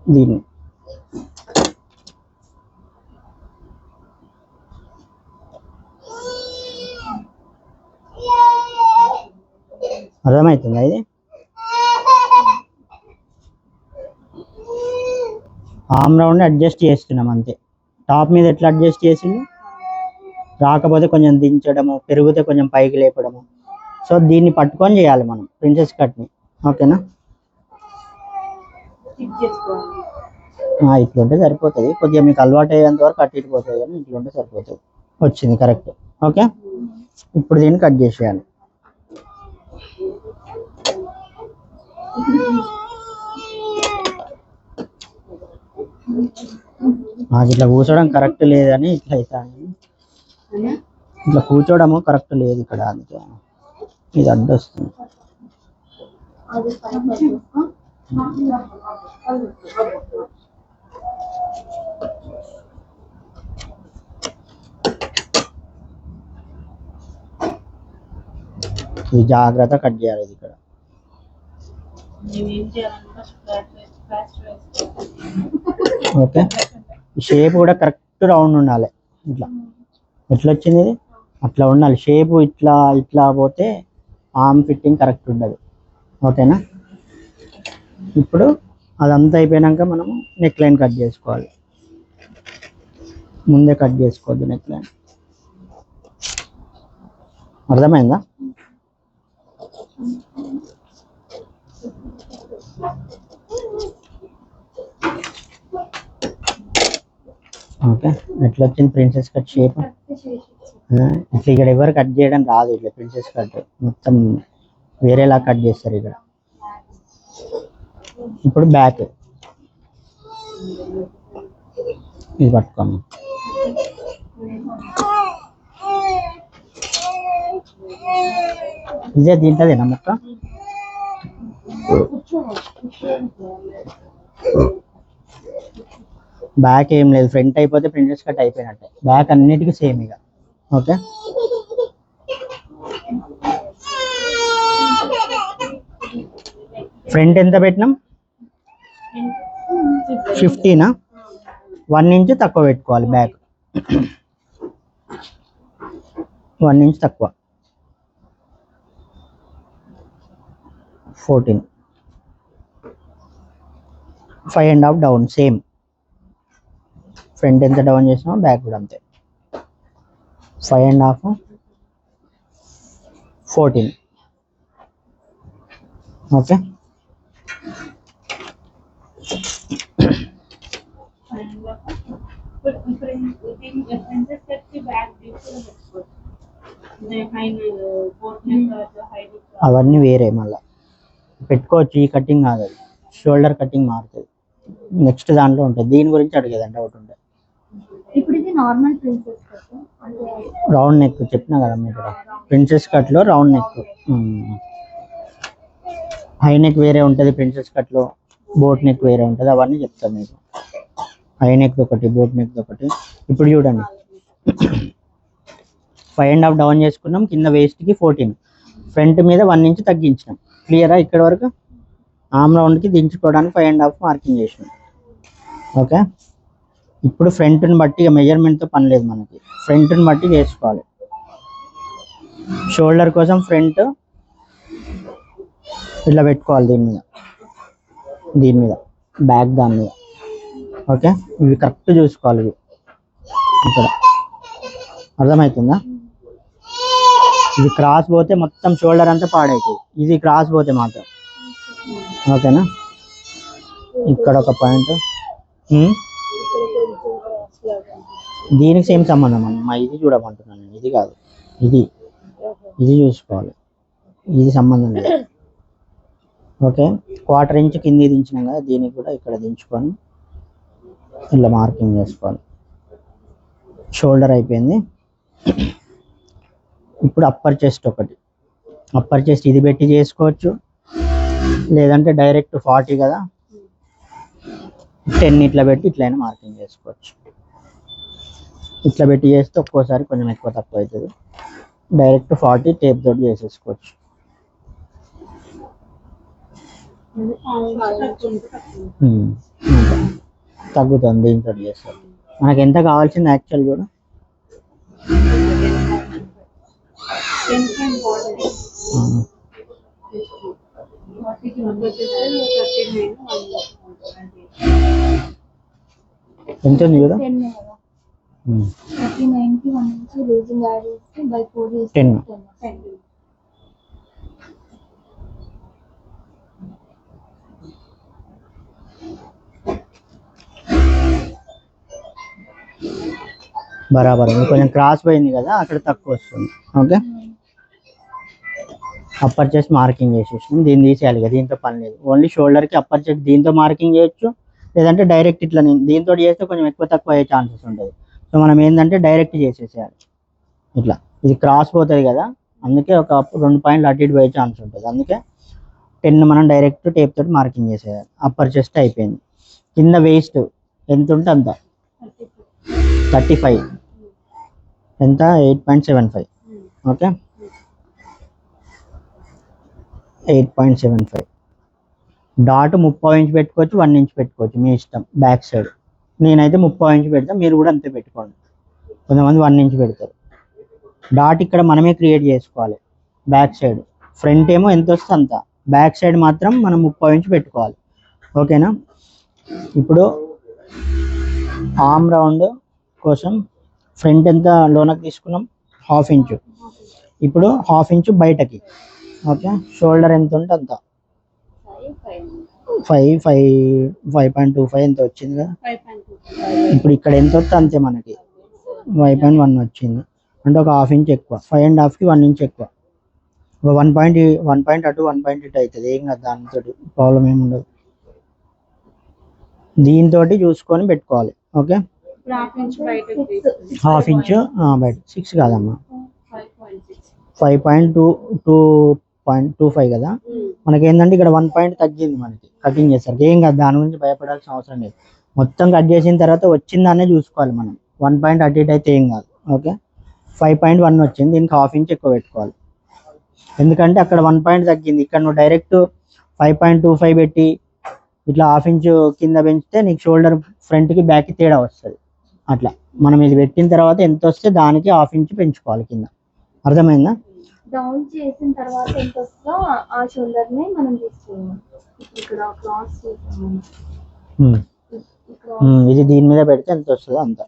[SPEAKER 1] దీన్ని. అర్థమవుతుందా? ఇది ఆర్మ్ రౌండ్ అడ్జస్ట్ చేస్తున్నాం అంతే. టాప్ మీద ఎట్లా అడ్జస్ట్ చేసింది, రాకపోతే కొంచెం దించడము, పెరిగితే కొంచెం పైకి లేపడము. సో దీన్ని పట్టుకొని చేయాలి మనం ప్రిన్సెస్ కట్ని. ఓకేనా? ఇట్లుంటే సరిపోతుంది. కొద్దిగా మీకు అలవాటు అయ్యేంత వరకు అటు ఇటు పోతుంది, కానీ ఇట్లుంటే సరిపోతుంది. వచ్చింది కరెక్ట్. ఓకే, ఇప్పుడు దీన్ని కట్ చేసేయాలి. నాకు ఇట్లా కూర్చోవడం కరెక్ట్ లేదని ఇట్లా అవుతాను. ఇట్లా కూర్చోవడము కరెక్ట్ లేదు ఇక్కడ, అందుకే ఇది అడ్డు వస్తుంది. ఇది జాగ్రత్త కట్ చేయాలి. ఇది ఇక్కడ ఓకే. షేప్ కూడా కరెక్ట్ రౌండ్ ఉండాలి. ఇట్లా ఎట్లా వచ్చింది ఇది, అట్లా ఉండాలి షేప్. ఇట్లా ఇట్లా పోతే ఆర్మ్ ఫిట్టింగ్ కరెక్ట్ ఉండదు. ఓకేనా? ఇప్పుడు అదంతా అయిపోయాక మనము నెక్ లైన్ కట్ చేసుకోవాలి. ముందే కట్ చేసుకోవద్దు నెక్ లైన్. అర్థమైందా? ఓకే, ఎట్లా వచ్చింది ప్రిన్సెస్ కట్ షేప్. ఇట్లా ఇక్కడ ఎవరు కట్ చేయడం రాదు. ఇట్లా ప్రిన్సెస్ కట్ మొత్తం వేరేలా కట్ చేస్తారు ఇక్కడ. ఇప్పుడు బ్యాక్ ఇది పట్టుకోము. ఇదే దీంట్లోదేనా మొత్తం. బ్యాక్ ఏం లేదు, ఫ్రంట్ అయిపోతే ప్రిన్సెస్ కట్ అయిపోయినట్టే. బ్యాక్ అన్నిటికీ సేమ్ ఇక. ఓకే, ఫ్రంట్ ఎంత పెట్టినాం, 15. 1 ఇంచ్ తక్కువ పెట్టుకోవాలి బ్యాక్. 1 ఇంచ్ తక్కువ, 14. 5 1/2 డౌన్. సేమ్ ఫ్రంట్ ఎంత డౌన్ చేసినామో బ్యాక్ కూడా అంతే. 5 1/2 14. ఓకే, అవన్నీ వేరే మళ్ళీ పెట్టుకోవచ్చు. ఈ కటింగ్ కాదు, అది షోల్డర్ కటింగ్ మారుతుంది. నెక్స్ట్ దాంట్లో ఉంటుంది. దీని గురించి అడిగేదండి డౌట్ ఉంటే.
[SPEAKER 2] ఇప్పుడు ఇది నార్మల్ ప్రిన్సెస్ కట్ అంటే
[SPEAKER 1] రౌండ్ నెక్ చెప్పినా కదా మీకు. ప్రిన్సెస్ కట్లో రౌండ్ నెక్, హై నెక్ వేరే ఉంటుంది ప్రిన్సెస్ కట్లో, బోట్ నెక్ వేరే ఉంటుంది. అవన్నీ చెప్తాను మీకు. హై నెక్ ఒకటి, బోట్ నెక్ ఒకటి. ఇప్పుడు చూడండి 5.5 డౌన్ చేసుకున్నాం, కింద వేస్ట్కి 14, ఫ్రంట్ మీద 1 ఇంచ్ తగ్గించినాం. క్లియరా? ఇక్కడ వరకు ఆమ్ రౌండ్కి దించుకోవడానికి 5.5 మార్కింగ్ చేసినాం. ఓకే, ఇప్పుడు ఫ్రంట్ని బట్టి మెజర్మెంట్తో పని లేదు మనకి, ఫ్రంట్ని బట్టి చేసుకోవాలి. షోల్డర్ కోసం ఫ్రంట్ ఇట్లా పెట్టుకోవాలి, దీని మీద బ్యాక్ దాని మీద. ఓకే, ఇవి కరెక్ట్ చూసుకోవాలి. ఇవి ఇక్కడ అర్థమవుతుందా? ఇది క్రాస్ పోతే మొత్తం షోల్డర్ అంతా పాడవుతుంది, ఇది క్రాస్ పోతే మాత్రం. ఓకేనా? ఇక్కడ ఒక పాయింట్, దీనికి సేమ్ సంబంధం అమ్మా. ఇది చూడమంటున్నాను నేను, ఇది కాదు, ఇది చూసుకోవాలి, ఇది సంబంధం లేదు. ఓకే, 1/4 ఇంచ్ కింది దించినాం కదా, దీనికి కూడా ఇక్కడ దించుకొని ఇలా మార్కింగ్ చేసుకోవాలి. షోల్డర్ అయిపోయింది. ఇప్పుడు అప్పర్ చెస్ట్ ఒకటి, అప్పర్ చెస్ట్ ఇది పెట్టి చేసుకోవచ్చు, లేదంటే డైరెక్ట్ 40 కదా 10 ఇట్లా పెట్టి ఇట్లయినా మార్కింగ్ చేసుకోవచ్చు. ఇట్లా పెట్టి చేస్తే ఒక్కోసారి కొంచెం ఎక్కువ తక్కువ అవుతుంది. డైరెక్ట్ 40 టేప్ తోటి చేసేసుకోవచ్చు. తగ్గుతుంది దీంతో చేస్తారు. మనకి ఎంత కావాల్సింది యాక్చువల్ కూడా ఎంత ఉంది కూడా 10. బరాబర్ కొంచెం క్రాస్ పోయింది కదా, అక్కడ తక్కువ వస్తుంది. ఓకే, అప్పర్ చెస్ట్ మార్కింగ్ చేసేసాం, దీన్ని తీసేయాలి కదా, దీంతో పని లేదు. ఓన్లీ షోల్డర్కి అప్పర్ చెస్ట్ దీంతో మార్కింగ్ చేయొచ్చు, లేదంటే డైరెక్ట్ ఇట్లా దీంతో చేస్తే కొంచెం ఎక్కువ తక్కువ అయ్యే ఛాన్సెస్ ఉంటుంది. సో మనం ఏంటంటే డైరెక్ట్ చేసేసేయాలి. ఇట్లా ఇది క్రాస్ పోతుంది కదా, అందుకే ఒక 2 పాయింట్లు అటు ఇటు పోయే ఛాన్స్ ఉంటుంది. అందుకే 10 మనం డైరెక్ట్ టేప్ తోటి మార్కింగ్ చేసేయాలి. అప్పర్ చెస్ట్ అయిపోయింది. కింద వేస్ట్ ఎంత ఉంటే అంత 35, ఎంత 8.75. ఓకే, 8.75. డాట్ 30 ఇంచ్ పెట్టుకోవచ్చు, 1 ఇంచ్ పెట్టుకోవచ్చు, మీ ఇష్టం. బ్యాక్ సైడ్ నేనైతే 30 ఇంచ్ పెడతా, మీరు కూడా అంతే పెట్టుకోండి. కొంతమంది 1 ఇంచ్ పెడతారు. డాట్ ఇక్కడ మనమే క్రియేట్ చేసుకోవాలి. బ్యాక్ సైడ్, ఫ్రంట్ ఏమో ఎంత వస్తే అంత, బ్యాక్ సైడ్ మాత్రం మనం 30 ఇంచ్ పెట్టుకోవాలి. ఓకేనా? ఇప్పుడు ఆర్మ్ రౌండ్ కోసం ఫ్రంట్ ఎంత లోనకి తీసుకున్నాం, 1/2 ఇంచు. ఇప్పుడు 1/2 ఇంచు బయటకి. ఓకే, షోల్డర్ ఎంత ఉంటే అంత 5.25 ఎంత వచ్చింది కదా. ఇప్పుడు ఇక్కడ ఎంత వస్తే అంతే, మనకి 5.1 వచ్చింది, అంటే ఒక 1/2 ఇంచ్ ఎక్కువ. 5.5కి 1 ఇంచ్ ఎక్కువ, 1 పాయింట్ అటు 1 పాయింట్ ఇటు అవుతుంది. ఏం కదా, దానితో ప్రాబ్లం ఏమి ఉండదు. దీంతో చూసుకొని పెట్టుకోవాలి. ఓకే, 1/2 ఇంచు బయట, 6 కాదమ్మా, 5.25 కదా. మనకి ఏంటంటే ఇక్కడ 1 పాయింట్ తగ్గింది మనకి కటింగ్ చేస్తారు. ఏం కాదు, దాని గురించి భయపడాల్సిన అవసరం లేదు. మొత్తం కట్ చేసిన తర్వాత వచ్చిందానే చూసుకోవాలి మనం. 1 పాయింట్ అటు ఇటు అయితే ఏం కాదు. ఓకే, 5.1 వచ్చింది, దీనికి 1/2 ఇంచ్ ఎక్కువ పెట్టుకోవాలి. ఎందుకంటే అక్కడ 1 పాయింట్ తగ్గింది, ఇక్కడ నువ్వు డైరెక్ట్ 5.25 పెట్టి ఇట్లా 1/2 ఇంచ్ కింద పెంచితే నీకు షోల్డర్ ఫ్రంట్కి బ్యాక్కి తేడా వస్తుంది. అట్లా మనం ఇది పెట్టిన తర్వాత ఎంత వస్తే దానికి 1/2 ఇంచ్ పెంచుకోవాలి కింద. అర్థమైందా?
[SPEAKER 3] డౌన్ చేసిన తర్వాత ఎంత వస్తుందో ఆ షోల్డర్ ని మనం తీసుకోవాలి. ఇక్కడ క్రాస్ చేసాము,
[SPEAKER 1] ఇది దీని మీద పెడితే ఎంత వస్తుందో అంత.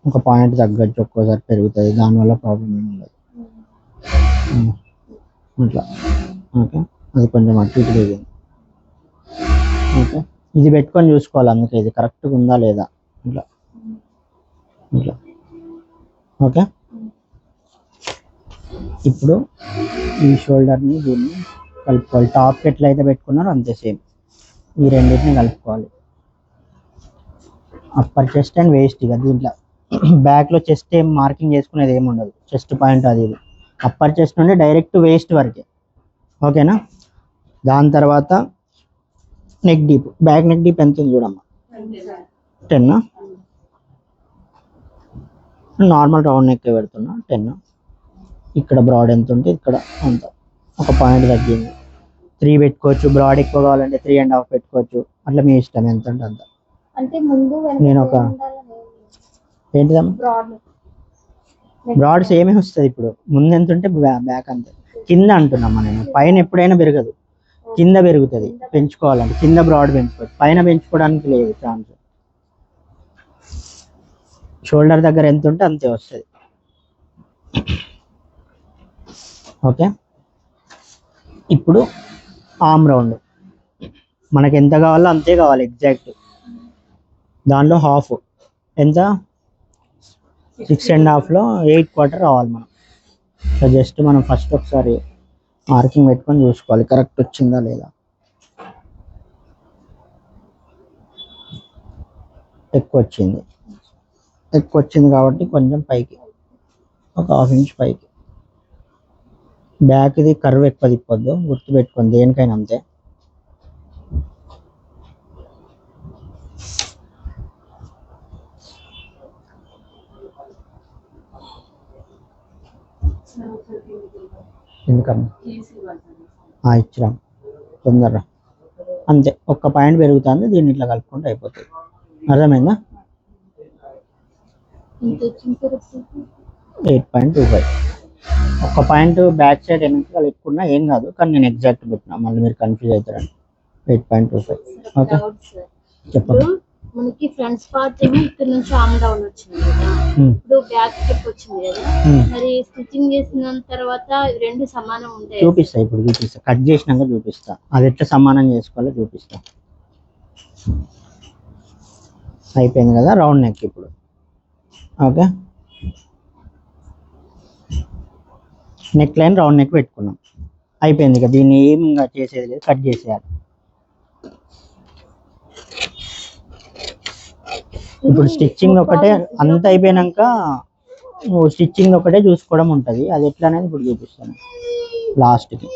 [SPEAKER 1] ఒక పాయింట్ తగ్గచ్చు, ఒక్కోసారి పెరుగుతుంది, దానివల్ల ప్రాబ్లం ఏమి ఉండదు. ఇట్లా ఓకే, అది కొంచెం అటు ఇటు పెరిగింది. ఓకే, ఇది పెట్టుకొని చూసుకోవాలి, అందుకే ఇది కరెక్ట్గా ఉందా లేదా. ఇట్లా ఇట్లా ఓకే. ఇప్పుడు ఈ షోల్డర్ని దీన్ని కలుపుకోవాలి. టాప్ ఎట్లయితే పెట్టుకున్నారో అంతే సేమ్ ఈ రెండింటిని కలుపుకోవాలి. Upper chest and waste. ఇక దీంట్లో బ్యాక్లో చెస్ట్ ఏం మార్కింగ్ చేసుకునేది ఏమి ఉండదు, చెస్ట్ పాయింట్ అది ఇది. అప్పర్ చెస్ట్ నుండి డైరెక్ట్ వేస్ట్ వరకే. ఓకేనా? దాని తర్వాత neck deep, back neck deep ఎంత ఉంది చూడమ్మా, 10 నార్మల్ రౌండ్ నెక్ పెడుతున్నా 10. ఇక్కడ బ్రాడ్ ఎంత ఉంటే ఇక్కడ అంత, ఒక పాయింట్ తగ్గింది. 3 పెట్టుకోవచ్చు, బ్రాడ్ ఎక్కువ కావాలంటే 3.5 పెట్టుకోవచ్చు, అట్లా మీ ఇష్టం ఎంత అంటే అంత.
[SPEAKER 3] అంటే ముందు
[SPEAKER 1] నేను ఒక ఏంటిదమ్మా బ్రాడ్ సేమే వస్తుంది. ఇప్పుడు ముందు ఎంత ఉంటే బ్యాక్ అంతే. కింద అంటున్నామ్మా నేను, పైన ఎప్పుడైనా పెరగదు, కింద పెరుగుతుంది. పెంచుకోవాలంటే కింద బ్రాడ్ పెంచుకోవచ్చు, పైన పెంచుకోవడానికి లేదు ఛాన్స్. షోల్డర్ దగ్గర ఎంత ఉంటే అంతే వస్తుంది. ఓకే, ఇప్పుడు ఆర్మ్ రౌండ్ మనకి ఎంత కావాలో అంతే కావాలి ఎగ్జాక్ట్. దానిలో హాఫ్ ఎంత, 6.5లో 8/4 రావాలి మనం. సో జస్ట్ మనం ఫస్ట్ ఒకసారి మార్కింగ్ పెట్టుకొని చూసుకోవాలి కరెక్ట్ వచ్చిందా లేదా. ఎక్కువ వచ్చింది కాబట్టి కొంచెం పైకి, ఒక 1/2 ఇంచ్ పైకి. బ్యాక్ది కర్వ్ ఎక్కువ తిప్పొద్దు, గుర్తుపెట్టుకోండి దేనికైనా అంతే. ఎందుకమ్మా ఇచ్చిరాం తొందరగా అంతే. ఒక్క పాయింట్ పెరుగుతుంది, దీన్ని ఇట్లా కలుపుకుంటే అయిపోతుంది. అర్థమైందా? 8.25. ఒక పాయింట్ బ్యాక్ సైడ్ వెనకాల ఎక్కువ ఏం కాదు, కానీ నేను ఎగ్జాక్ట్ పెట్టినా, మళ్ళీ మీరు కన్ఫ్యూజ్ అవుతారని. 8.25. ఓకే చెప్పండి.
[SPEAKER 3] మనకి ఫ్రంట్ పార్ట్ ఏమో ఇక్కడ నుంచి ఆర్మ్ డౌన్ వచ్చింది కదా, ఇప్పుడు బ్యాక్ స్టెప్ వచ్చింది కదా, మరి స్టిచ్చింగ్ చేసిన తర్వాత రెండు సమానం ఉంటాయి.
[SPEAKER 1] చూపిస్తా, ఇప్పుడు చూపిస్తా, కట్ చేసినాక చూపిస్తా, అది ఎట్లా సమానం చేసుకోవాలో చూపిస్తా. అయిపోయింది కదా రౌండ్ నెక్ ఇప్పుడు. Okay, neck line round neck పెట్టుకున్నాం, అయిపోయింది కదా. దీన్ని ఏం ఇంకా చేసేది లేదు, కట్ చేసేయాలి. ఇప్పుడు స్టిచ్చింగ్ ఒకటే అంత అయిపోయినాక స్టిచ్చింగ్ ఒకటే చూసుకోవడం ఉంటుంది, అది ఎట్లా అనేది ఇప్పుడు చూపిస్తాను లాస్ట్కి.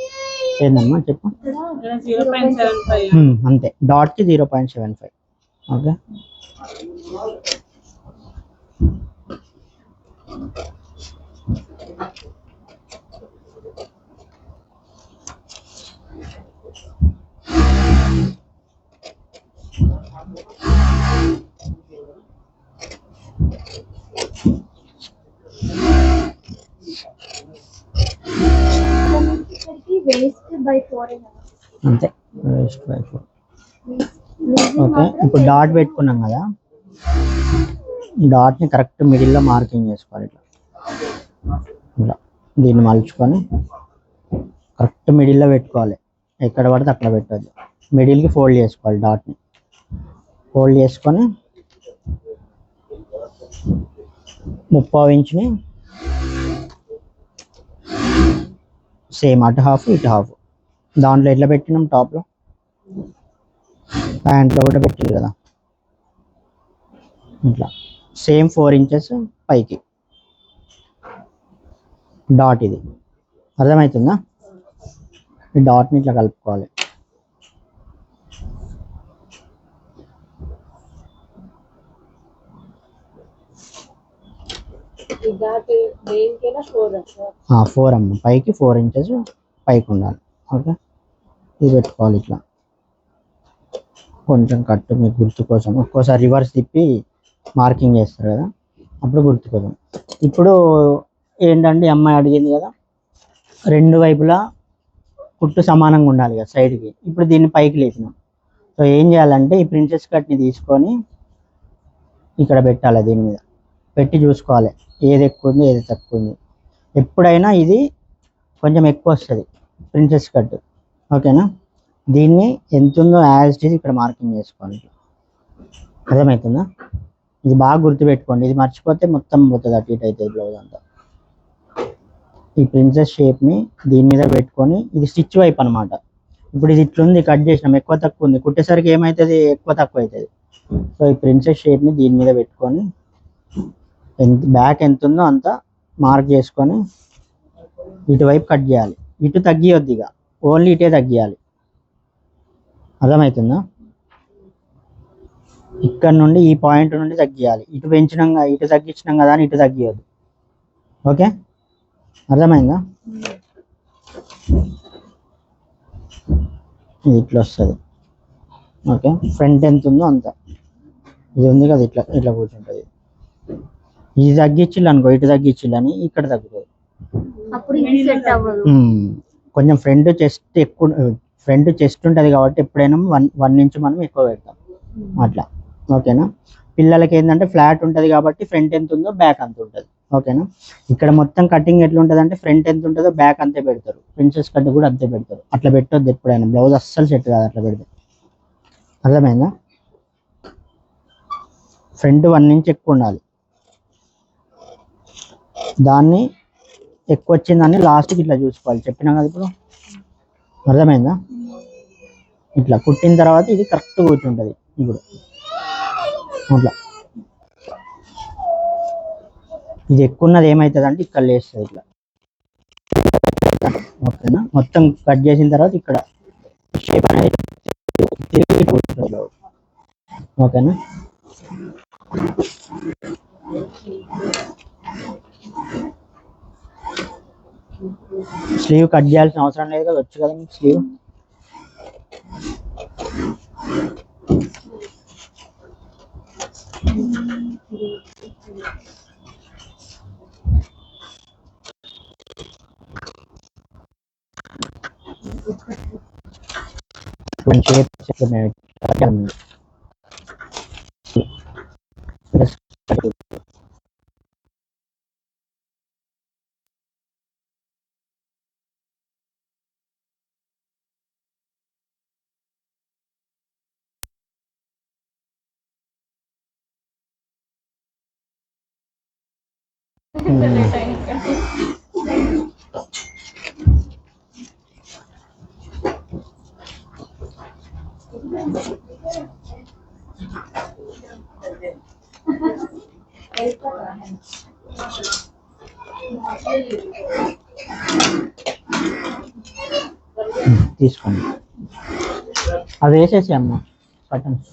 [SPEAKER 1] ఏందమ్మా చెప్పు. అంతే, డాట్కి 0.75. ఓకే, అంతే వేస్ట్ బై 4. ఓకే, ఇప్పుడు డాట్ పెట్టుకున్నాం కదా, డాట్ని కరెక్ట్ మిడిల్లో మార్కింగ్ చేసుకోవాలి. ఇట్లా దీన్ని మలుచుకొని కరెక్ట్ మిడిల్లో పెట్టుకోవాలి, ఎక్కడ పడితే అక్కడ పెట్టద్దు. మిడిల్కి ఫోల్డ్ చేసుకోవాలి, డాట్ని ఫోల్డ్ చేసుకొని 3/4 ఇంచుని సేమ్ అటు హాఫ్ ఇటు హాఫ్. దాంట్లో ఎట్లా పెట్టినాం, టాప్లో ప్యాంట్లో కూడా పెట్టింది కదా, ఇట్లా సేమ్ 4 ఇంచెస్ పైకి డాట్. ఇది అర్థమవుతుందా? ఈ డాట్ని ఇట్లా కలుపుకోవాలి. ఫోర్ అమ్మ, పైకి 4 ఇంచెస్ పైకి ఉండాలి. ఓకే, ఇది పెట్టుకోవాలి. ఇట్లా కొంచెం కట్ మీకు గుర్తు కోసం, ఒక్కోసారి రివర్స్ తిప్పి మార్కింగ్ చేస్తారు కదా, అప్పుడు గుర్తు కోసం. ఇప్పుడు ఏంటంటే అమ్మాయి అడిగింది కదా, రెండు వైపులా కుట్టు సమానంగా ఉండాలి కదా సైడ్కి. ఇప్పుడు దీన్ని పైకి లేపినాం. సో ఏం చేయాలంటే ఈ ప్రిన్సెస్ కట్ని తీసుకొని ఇక్కడ పెట్టాలి, దీని మీద పెట్టి చూసుకోవాలి ఏది ఎక్కువ ఉంది ఏది తక్కువ ఉంది. ఎప్పుడైనా ఇది కొంచెం ఎక్కువ వస్తుంది ప్రిన్సెస్ కట్. ఓకేనా, దీన్ని ఎంత ఉందో యాజ్ ఇట్ ఈజ్ ఇక్కడ మార్కింగ్ చేసుకోవాలి. అర్థమవుతుందా? ఇది బాగా గుర్తుపెట్టుకోండి, ఇది మర్చిపోతే మొత్తం పోతుంది, అటు ఇటు అవుతుంది బ్లౌజ్ అంతా. ఈ ప్రిన్సెస్ షేప్ని దీని మీద పెట్టుకొని, ఇది స్టిచ్ వైపు అనమాట. ఇప్పుడు ఇది ఇట్లుంది, కట్ చేసినాం, ఎక్కువ తక్కువ ఉంది, కుట్టేసరికి ఏమవుతుంది, ఎక్కువ తక్కువ అవుతుంది. సో ఈ ప్రిన్సెస్ షేప్ని దీని మీద పెట్టుకొని బ్యాక్ ఎంత ఉందో అంత మార్క్ చేసుకొని ఇటువైపు కట్ చేయాలి. ఇటు తగ్గియొద్దు, ఇక ఓన్లీ ఇటే తగ్గియాలి. అర్థమవుతుందా? ఇక్కడ నుండి ఈ పాయింట్ నుండి తగ్గియాలి. ఇటు పెంచినాం ఇటు తగ్గించినాం కదా అని ఇటు తగ్గియద్దు. ఓకే, అర్థమైందా? ఇది ఇట్లా వస్తుంది. ఓకే, ఫ్రంట్ ఎంత ఉందో అంత. ఇది ఉంది కదా ఇట్లా ఇట్లా కూర్చుంటుంది. ఇది తగ్గించిల్లు అనుకో, ఇటు తగ్గించిల్లని ఇక్కడ తగ్గుతుంది. కొంచెం ఫ్రంట్ చెస్ట్ ఎక్కువ, ఫ్రంట్ చెస్ట్ ఉంటుంది కాబట్టి ఎప్పుడైనా 1 ఇంచ్ మనం ఎక్కువ పెడతాం అట్లా. ఓకేనా? పిల్లలకి ఏంటంటే ఫ్లాట్ ఉంటుంది కాబట్టి ఫ్రంట్ ఎంత ఉందో బ్యాక్ అంత ఉంటుంది. ఓకేనా? ఇక్కడ మొత్తం కటింగ్ ఎట్లా ఉంటుంది అంటే ఫ్రంట్ ఎంత ఉంటుందో బ్యాక్ అంతే పెడతారు. ప్రిన్సెస్ కట్ కూడా అంతే పెడతారు. అట్లా పెట్టొద్దు ఎప్పుడైనా, బ్లౌజ్ అస్సలు సెట్ కాదు అట్లా పెడితే. అర్థమైందా? ఫ్రంట్ 1 ఇంచ్ ఎక్కువ ఉండాలి. దాన్ని ఎక్కువ వచ్చిందని లాస్ట్కి ఇట్లా చూసుకోవాలి. చెప్పినా కదా ఇప్పుడు, అర్థమైందా? ఇట్లా కుట్టిన తర్వాత ఇది కరెక్ట్ కూర్చుంటుంది. ఇప్పుడు అట్లా ఇది ఎక్కువ ఉన్నది ఏమవుతుంది అంటే ఇక్కడ లేస్తుంది ఇట్లా. ఓకేనా? మొత్తం కట్ చేసిన తర్వాత ఇక్కడ షేప్ అనేది తిరిగి కూర్చుంటుంది. ఓకేనా? స్లీవ్ కట్ చేయాల్సిన అవసరం లేదు కదా, వచ్చు కదా మీకు స్లీవ్. తీసుకోండి, అది వేసేసి అమ్మ బటన్స్.